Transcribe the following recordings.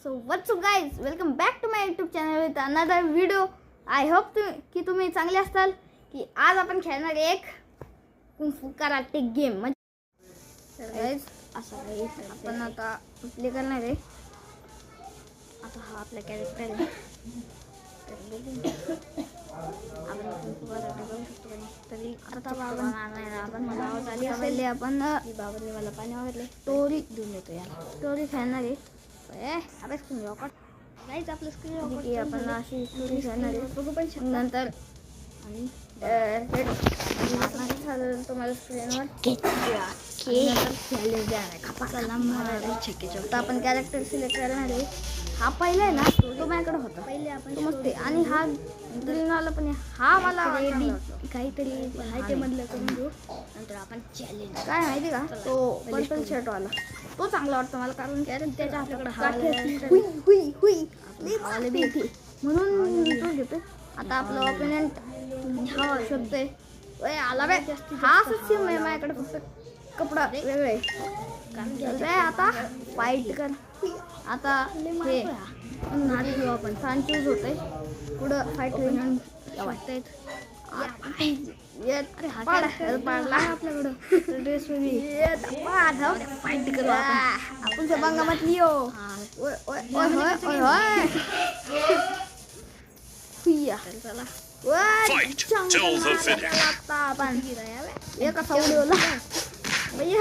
So what's up guys, welcome back to my YouTube channel with another video. I hope की तुम्ही चांगले असताल. की आज आपण खेळणार एक कुंग फू कराटे गेम. तर गाइस असं आहे, आपण आता प्ले करणार आहे. आता हा आपला कॅरेक्टर आहे. तर बघू आपण कुंग फू कराटे करू शकतो का. तरी आता आपण मला आवाज आली असेल. आपण बाबांनी मला पाणी मागितले. स्टोरी घेऊन येतो यार. स्टोरी खेळणार आहे. अबे स्क्रीन रेकॉर्ड गाइस, आपलं स्क्रीन रेकॉर्ड की आपण अशी स्टोरी खेळणार आहे. बघू पण शकतो नंतर. आणि तुम्हाला स्क्रीनवर चॅलेंज आता आपण कॅरेक्टर सिलेक्ट करणार आहे. हा पहिला आहे ना, तो माझ्याकडे होता पहिले. आपण मस्त. आणि हा ग्रीन वाला पण हा मला काहीतरी आहे ते मधलं करून घेऊ. नंतर आपण चॅलेंज काय माहिती का, तो पर्पल शर्ट वाला तो चांगला वाटतो मला. कारण त्याच्या आपल्याकडे म्हणून तो घेतोय. आता आपलं ओपोनेंट हा शोधतोय. आला बाय, हा असंच सेम आहे माझ्याकडे, फक्त कपडा वेगळे. आता फाईट कर. आता हे घेऊ आपण. छान चूज होतंय पुढं फाईट होईल वाटतंय. पाडला आपल्याकडं ड्रेस फाईट करू आपण सभांगामात लिओ. आपण एका सावलीला मध्ये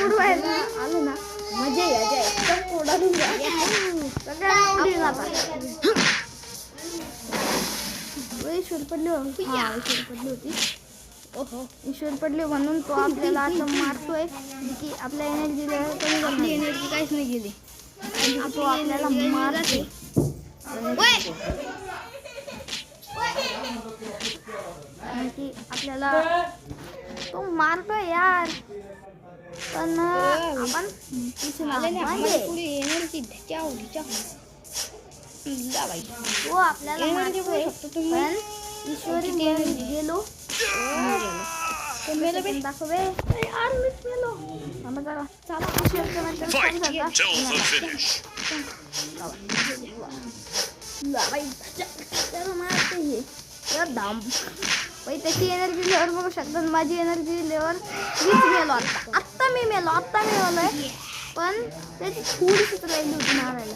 उडवायला आलो ना, मजा यायची. उडाली ईश्वर पडली होती. ओहो, ईश्वर पडली म्हणून तो आपल्याला आता मारतोय. की आपल्या एनर्जी कमी, आपली एनर्जी काहीच नाही गेली. तो आपल्याला मारतोय. की आपल्याला तो मारतोय यार. पण आपण तो आपल्याला मारतोय. पण ईश्वरी गेलो दाखवे यार. मीच मेलो. त्याची एनर्जी लेवर बघू शकतात. माझी एनर्जी लेवर मीच मेलो. आत्ता मी मेलोय. पण त्याची थोडीशीच राहिली होती मारायला.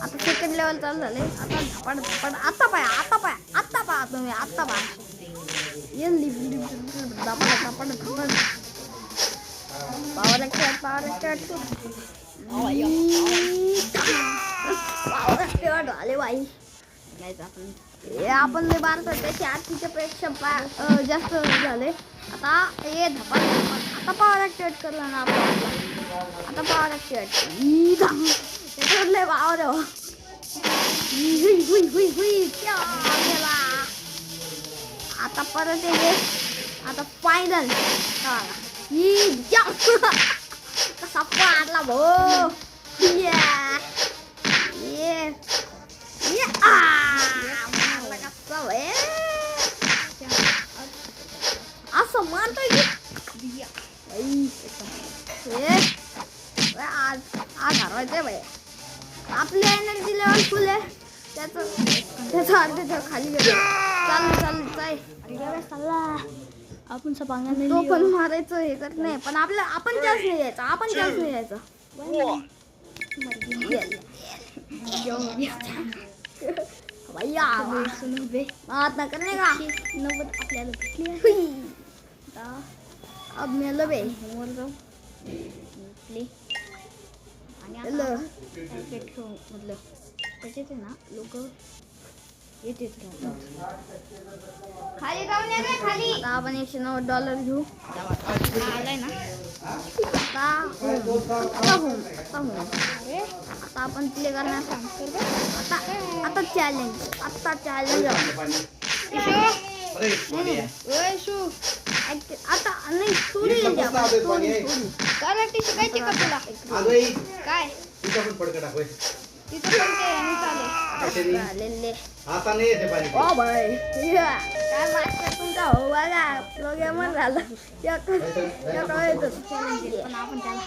आता सेकंड लेवल चालू झाले. आता धपाड आता पाहा तुम्ही. आता पाहा पावर ऍक्टिव्ह आले बाई. आपण लय बारतो. त्याची आरतीच्या पेक्षा जास्त झाले. आता हे धपाड. आता पॉवर ऍक्टिवेट करला ना आपला. आता पॉवर ऍक्टिवेट लय पावर. आता परत ये. आता फायनल कसा पाडला भो. असं मारतोय आज हरवायचंय बाई. आपली एनर्जी लेवल फुल आहे. त्याचा अर्ध खाली गेलो. चालला आपण तो पण मारायचं हे करत नाही. पण आपण चान्स नाही यायचा. भैया आता करणे का 90 आपल्याला भेटली. अब मेलो बे वर जाऊ प्ले. आणि मधलं त्याच्यात ना लोक येतेच राहतात. खाली जाऊन या खाली. आता आपण $190 घेऊ. आलाय ना. आता आपण प्ले करणार. आता चॅलेंज. आता नाही स्टोरी कराटे शिकायची का तुला. काय तिथं आता नाही येते पाणी. ओ भाई काय मास्टर तुमचा हो बघा प्रोग्रामर झाला. पण आपण त्याला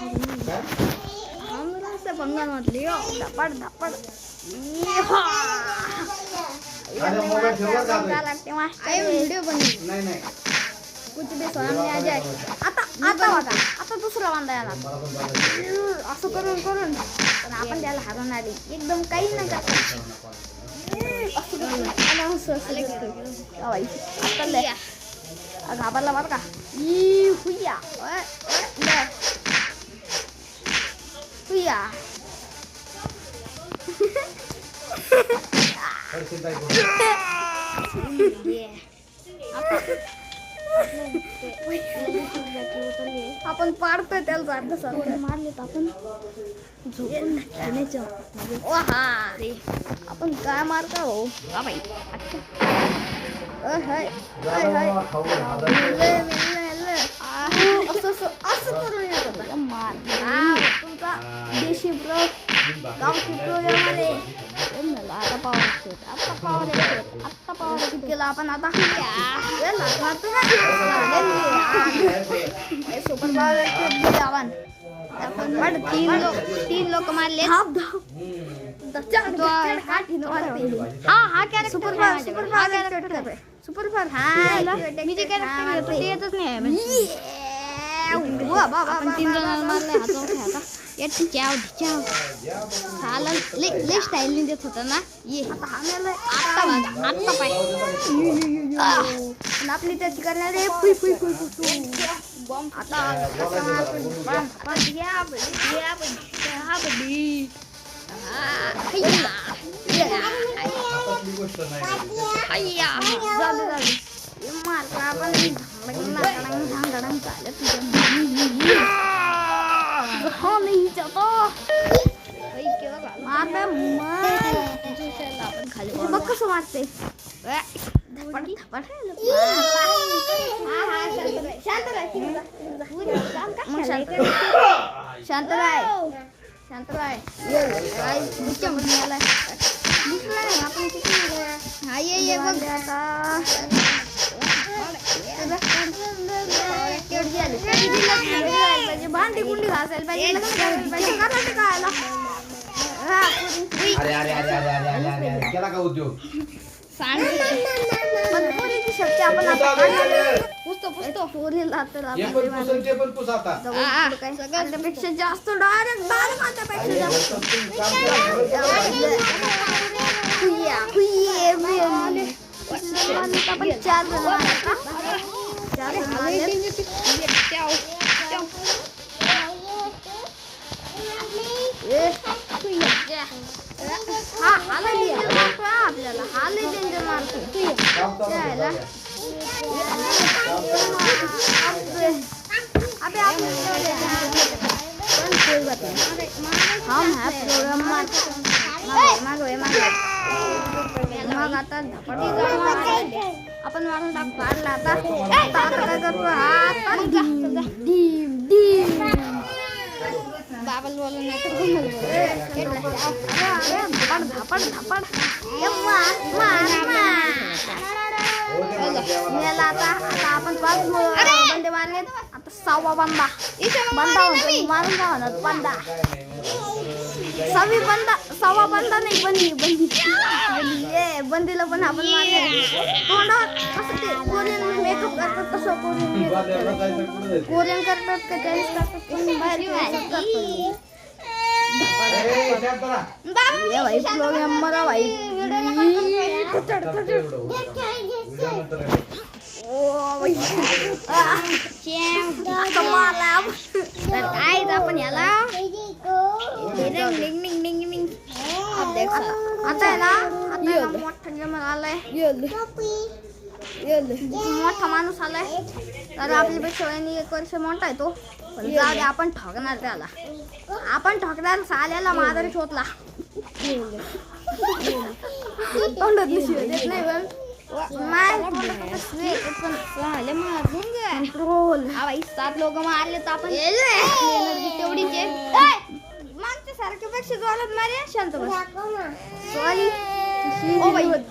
त्या पंगांमधली धपाड धपाड व्हिडिओ बनवली नाही नाही कुछ भी समझ नहीं आ जाए. आता आता बघा आता दुसरा वांदा याला असं करून करून पण आपण त्याला हरवणार आहे. एकदम काही नाही करत असं करून आणि असं असं करतोय. बाई, आता लय घाबरला बरं का. ई हुया ले हुया आपण पाडतोय त्याला सारखं सारखं मारलेत आपण झोपून आपण काय मारता हो बाई. असं करून येत होता मार तुमचा देशी ब्रो गावठी प्रोग्राममध्ये आता पावर केला आपण आता सुपर पावर आपण 3 लोक मारले. हा सुपर पावर सुपर पावर हा मी जे कॅरेक्टर ते येतच नाही. आपण 3 जणांना मारले हातावर ले स्टाईल देत होता ना. ये आता बघा आता पाहिजे आपली त्याची करणार आता बघ कसं वाटते शांत राय भांडी कुंडी घासायला पाहिजे करायला केला का उद्योग शक्ती आपण पुसतो त्यापेक्षा जास्त डायरेक्ट आपण 4 आपल्याला हालही डेंजर मारतो हम है प्रोग्राम मग आता आपण मारून टाक पाडला आता काय करतो बाबल बोल आता आपण 5 बंदे मारले. आता 6वा बंदा मारून का म्हणत बंदा 6वा बंदा नाही बंदी बंदीला पण आपण मारले. तोंडावर कसं ते कोरियन मेकअप करतात तसं कोरियन करतात का चायनीज करतात बाहेर भाई प्रोग्राम मरा भाई काय आपण याला आता आहे ना मोठा जमा आलाय मोठा माणूस आलाय तर आपल्यापेक्षा 1 वर्ष मोठा आहे तो. पण जाऊ दे आपण ठोकणार त्याला आपण ठोकणार साल्याला मादर शोधला तोंडात शिवाय देत नाही पण 7 लोक मारले तर आपण तेवढीच मागच्या सारख्या पेक्षा जोरात मारे शांत सॉरी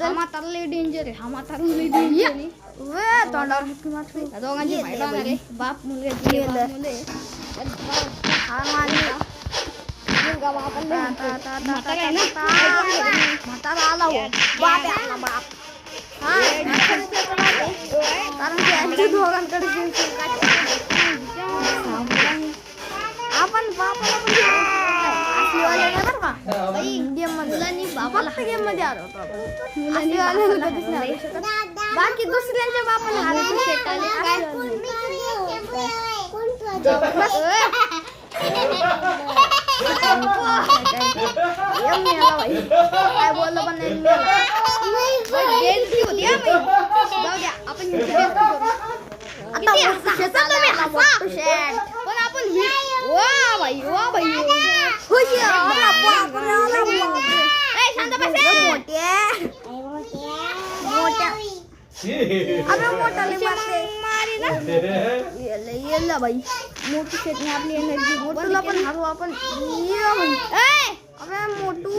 हा म्हातारा डेंजर आहे. हा म्हातारा डेंजर तोंडावर दोघांची फाईट होणार आहे. बाप मुलगा हा मारला म्हातारा आला हो. बाप आहे आपला बाप. हा, कारण की यांच्या दोघांकडे पेन्सिल काटे. आपण बापाला पण असली वाले नाही बरं का गेम मध्ये. बापाला गेम मध्ये आलो होतो आपण. असली वाल्याला कधीच नाही हरवू शकत. बाकी दुसऱ्यांच्या बापाला हरवू शकत काय काय बोललं पण नाही बेइज्जती होती हा बाई. जाऊ द्या आपण पण आपण वा बाई शांत बाई मोठू शेटने आपली एनर्जी मोठूला पण हरवू आपण. मोठू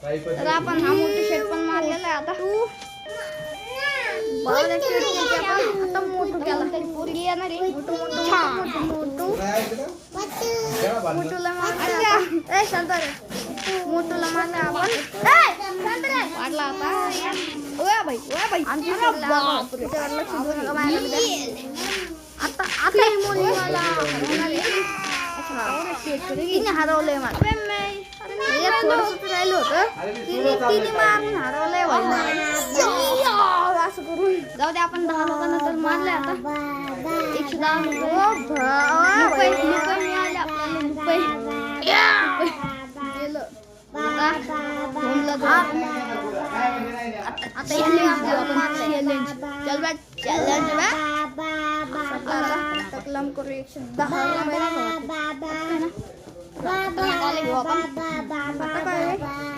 तर आपण हा मोठू शेट पण मारलेला आहे आता. आता मोठू केला पोरगी येणार आहे. मोठूला मारलं शांत रे. मोठूला मारलं आपण वाटला आता. आमची आता आता मुलीवाला तिने हरवलंय मला. थोडंसं राहिलं होतं तिने मारून हरवलंय असं करून. जाऊ दे आपण 10 लोकांना तर मारले आता. 110 रुपये मिळाले आपल्याला. गेलं आता तकलाम करू 110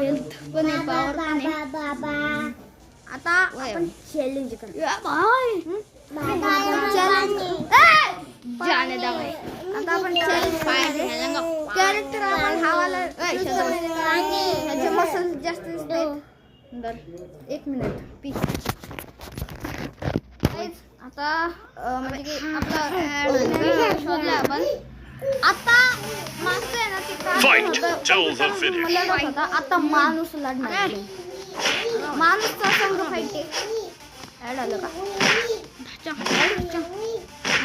हेल्थ पण आहे पॉवर पण आहे. आता आपण चॅलेंज करूया आता आपण कॅरेक्टर आपण हवाला ह्याचे मसल जास्त दिसते. 1 मिनिट पीस आता म्हणजे की आपला शोधला आपण. आता मागचं आहे ना ते होता. आता माणूस लढणार. माणूसचा संघ फाईट ऍड आलं का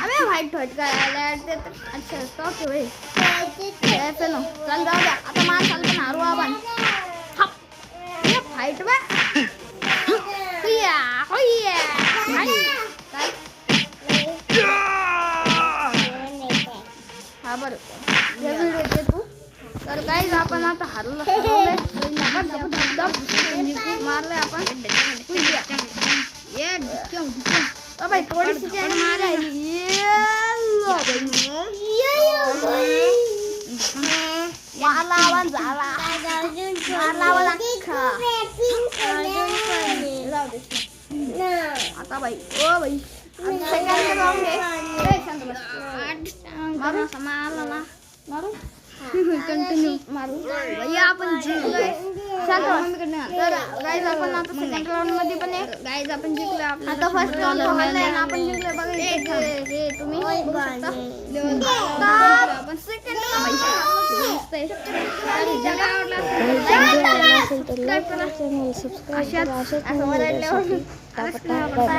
अरे व्हाईट व्हाईट काय अच्छा स्टॉप होय. चल जाऊ द्या आता माणसाला पण हारू आपण. फाईट बा हा बरं या व्हिडिओचे तू तर काहीच आपण आता हरवलं मारले आपण. बाई थोडीशी आता बाई ओ बाई मारू ना मारू कंटिन्यू मारू भैया आपण जिंकलोय. तर गाईज आपण आता सेकंड राऊंड मध्ये पण आहे. गाईज आपण जिंकलोय. आता फर्स्ट राऊंड ऑनलाईन आपण जिंकलोय बघा. हे तुम्ही बघू शकता. आपण सेकंड राऊंड सबस्क्राइब करा.